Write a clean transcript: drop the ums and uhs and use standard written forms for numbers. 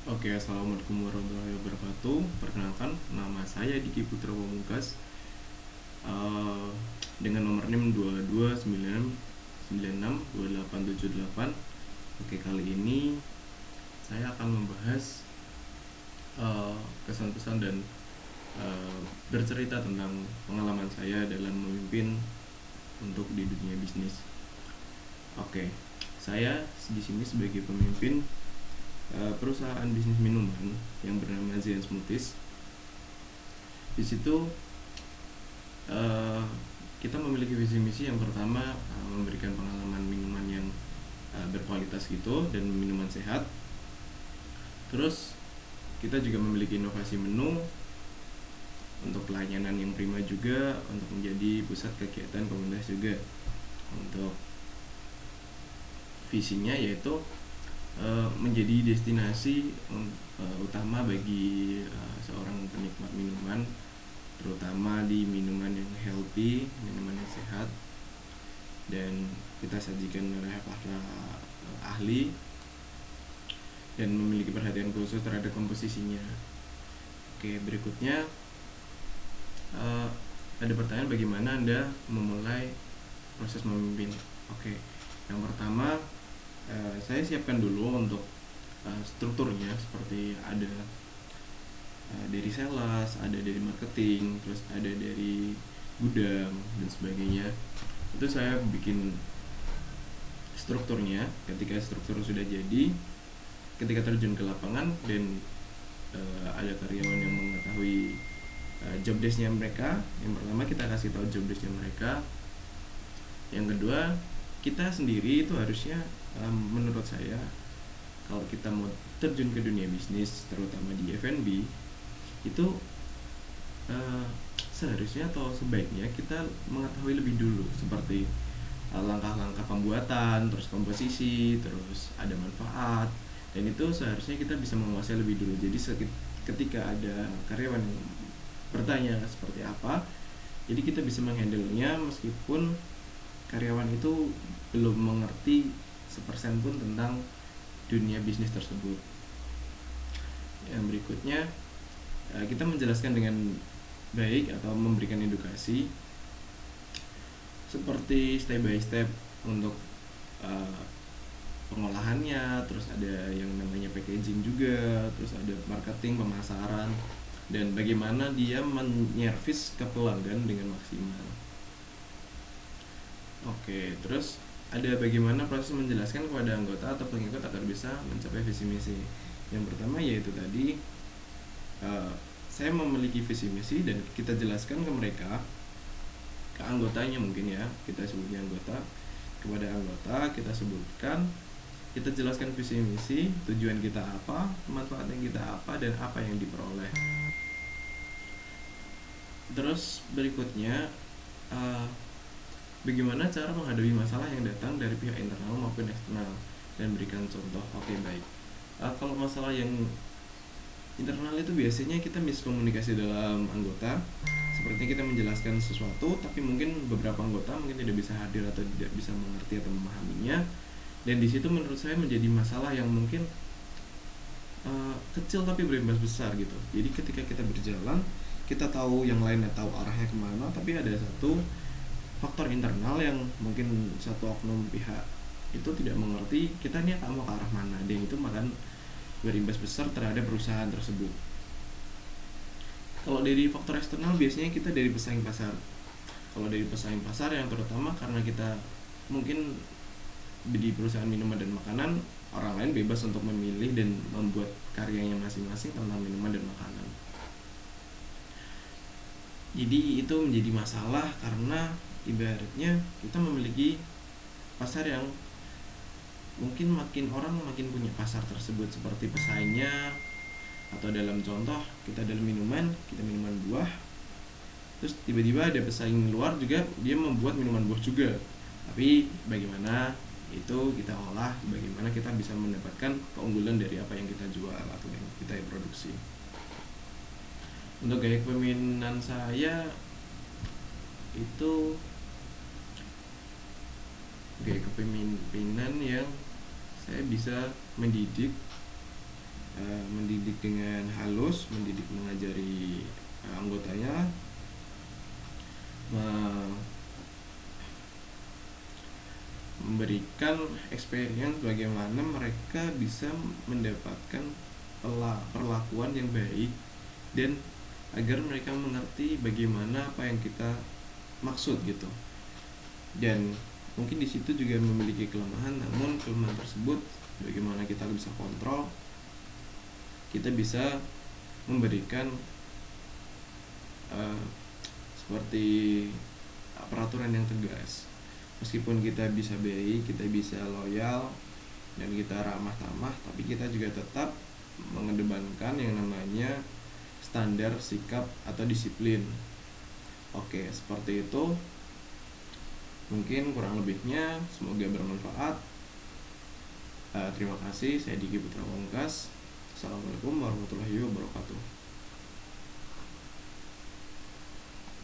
Oke, assalamualaikum warahmatullahi wabarakatuh. Perkenalkan, nama saya Diki Putra Pamungkas, eh, dengan nomor NIM 2296962878. Oke, kali ini saya akan membahas kesan-pesan dan bercerita tentang pengalaman saya dalam memimpin untuk di dunia bisnis. Oke, saya di sini sebagai pemimpin perusahaan bisnis minuman yang bernama Zen Smoothies. Di situ uh, kita memiliki visi misi yang pertama, memberikan pengalaman minuman yang berkualitas gitu dan minuman sehat. Terus kita juga memiliki inovasi menu untuk pelayanan yang prima juga, untuk menjadi pusat kegiatan komunitas juga. Untuk visinya yaitu menjadi destinasi utama bagi seorang penikmat minuman, terutama di minuman yang healthy, minuman yang sehat, dan kita sajikan oleh para ahli dan memiliki perhatian khusus terhadap komposisinya. Oke, berikutnya ada pertanyaan, bagaimana Anda memulai proses memimpin? Oke, yang pertama, saya siapkan dulu untuk strukturnya, seperti ada dari sales, ada dari marketing, terus ada dari gudang dan sebagainya. Itu saya bikin strukturnya. Ketika struktur sudah jadi, ketika terjun ke lapangan dan ada karyawan yang mengetahui job desk-nya mereka, yang pertama kita kasih tahu job desk-nya mereka. Yang kedua, kita sendiri itu harusnya, menurut saya, kalau kita mau terjun ke dunia bisnis, terutama di F&B, itu seharusnya atau sebaiknya kita mengetahui lebih dulu, seperti langkah-langkah pembuatan, terus komposisi, terus ada manfaat, dan itu seharusnya kita bisa menguasai lebih dulu. Jadi ketika ada karyawan yang bertanya seperti apa, jadi kita bisa menghandle-nya meskipun karyawan itu belum mengerti sepersen pun tentang dunia bisnis tersebut. Yang berikutnya, kita menjelaskan dengan baik atau memberikan edukasi seperti step by step untuk pengolahannya, terus ada yang namanya packaging juga, terus ada marketing, pemasaran, dan bagaimana dia menyervis ke pelanggan dengan maksimal. Oke, terus ada bagaimana proses menjelaskan kepada anggota atau pengikut agar bisa mencapai visi misi. Yang pertama yaitu tadi, saya memiliki visi misi dan kita jelaskan ke mereka, ke anggotanya mungkin ya, kita sebutnya anggota, kepada anggota kita sebutkan, kita jelaskan visi misi, tujuan kita apa, manfaatnya kita apa, dan apa yang diperoleh. Terus berikutnya, bagaimana cara menghadapi masalah yang datang dari pihak internal maupun eksternal, dan berikan contoh. Oke, baik. Kalau masalah yang internal itu biasanya kita miskomunikasi dalam anggota, sepertinya kita menjelaskan sesuatu tapi mungkin beberapa anggota mungkin tidak bisa hadir atau tidak bisa mengerti atau memahaminya, dan di situ menurut saya menjadi masalah yang mungkin kecil tapi berimbas besar gitu. Jadi ketika kita berjalan, kita tahu yang lainnya tahu arahnya kemana, tapi ada satu faktor internal yang mungkin satu oknum pihak itu tidak mengerti kita ini akan mau ke arah mana, dan itu makan berimbas besar terhadap perusahaan tersebut. Kalau dari faktor eksternal biasanya kita dari pesaing pasar. Kalau dari pesaing pasar yang terutama karena kita mungkin di perusahaan minuman dan makanan, orang lain bebas untuk memilih dan membuat karyanya masing-masing tentang minuman dan makanan. Jadi itu menjadi masalah karena ibaratnya kita memiliki pasar yang mungkin makin orang makin punya pasar tersebut seperti pesaingnya, atau dalam contoh kita dalam minuman, kita minuman buah, terus tiba-tiba ada pesaing luar juga dia membuat minuman buah juga, tapi bagaimana itu kita olah, bagaimana kita bisa mendapatkan keunggulan dari apa yang kita jual atau yang kita produksi. Untuk gaya kepemimpinan saya itu gaya kepemimpinan yang saya bisa mendidik mendidik dengan halus, mendidik mengajari anggotanya, memberikan experience bagaimana mereka bisa mendapatkan perlakuan yang baik, dan agar mereka mengerti bagaimana apa yang kita maksud gitu. Dan mungkin di situ juga memiliki kelemahan, namun kelemahan tersebut bagaimana kita bisa kontrol, kita bisa memberikan seperti peraturan yang tegas. Meskipun kita bisa baik, kita bisa loyal, dan kita ramah tamah, tapi kita juga tetap mengedepankan yang namanya standar sikap atau disiplin. Oke, seperti itu. Mungkin kurang lebihnya semoga bermanfaat. Terima kasih. Saya Diki Putra Wongkas. Assalamualaikum warahmatullahi wabarakatuh.